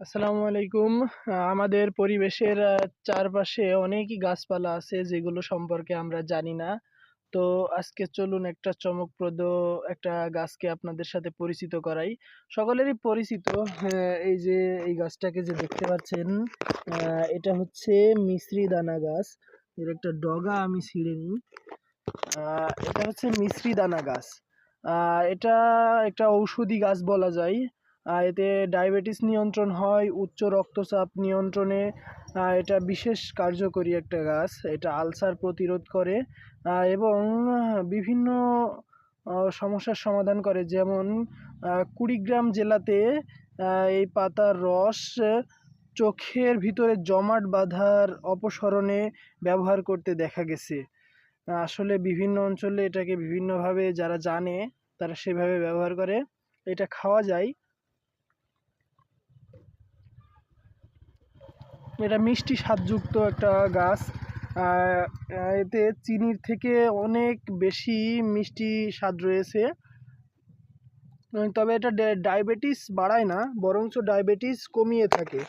আসসালামু আলাইকুম। আমাদের পরিবেশের চারপাশে অনেকই গাছপালা আছে যেগুলো সম্পর্কে আমরা জানি না। তো আজকে চলুন একটা চমকপ্রদ একটা গাছকে আপনাদের সাথে পরিচিত করাই। সকলেরই পরিচিত। এই যে এই গাছটাকে যে দেখতে পাচ্ছেন, এটা হচ্ছে মিছরি দানা গাছ। এর একটা ডগা আমি ছিঁড়ে নিই। এটা হচ্ছে মিছরি দানা গাছ। এটা একটা ঔষধি গাছ বলা যায়। এতে ডায়াবেটিস নিয়ন্ত্রণ হয়, উচ্চ রক্তচাপ নিয়ন্ত্রণে এটা বিশেষ কার্যকরী একটা গাছ। এটা আলসার প্রতিরোধ করে এবং বিভিন্ন সমস্যার সমাধান করে। যেমন কুড়িগ্রাম জেলাতে এই পাতার রস চোখের ভিতরে জমাট বাঁধার অপসরণে ব্যবহার করতে দেখা গেছে। আসলে বিভিন্ন অঞ্চলে এটাকে বিভিন্নভাবে যারা জানে তারা সেভাবে ব্যবহার করে। এটা খাওয়া যায়। এটা মিষ্টি স্বাদযুক্ত একটা গাছ। এতে চিনির থেকে অনেক বেশি মিষ্টি স্বাদ রয়েছে। তবে এটা ডায়াবেটিস বাড়ায় না, বরঞ্চ ডায়াবেটিস কমিয়ে থাকে।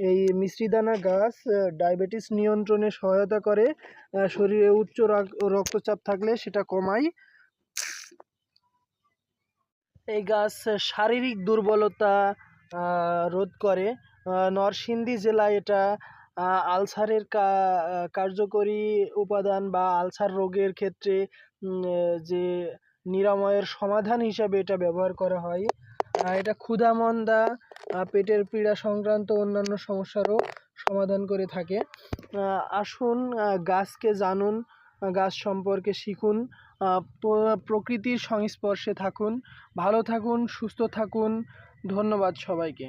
এই মিশ্রিদানা গাছ ডায়াবেটিস নিয়ন্ত্রণে সহায়তা করে। শরীরে উচ্চ রক্তচাপ থাকলে সেটা কমায়। এই গাছ শারীরিক দুর্বলতা রোধ করে। নরসিংদী জেলায় এটা আলসারের কার্যকরী উপাদান বা আলসার রোগের ক্ষেত্রে যে নিরাময়ের সমাধান হিসাবে এটা ব্যবহার করা হয়। এটা ক্ষুধা-মন্দা, পেটের পীড়া সংক্রান্ত অন্যান্য সমস্যারও সমাধান করে থাকে। আসুন গাছকে জানুন, গাছ সম্পর্কে শিখুন, প্রকৃতির সংস্পর্শে থাকুন, ভালো থাকুন, সুস্থ থাকুন। ধন্যবাদ সবাইকে।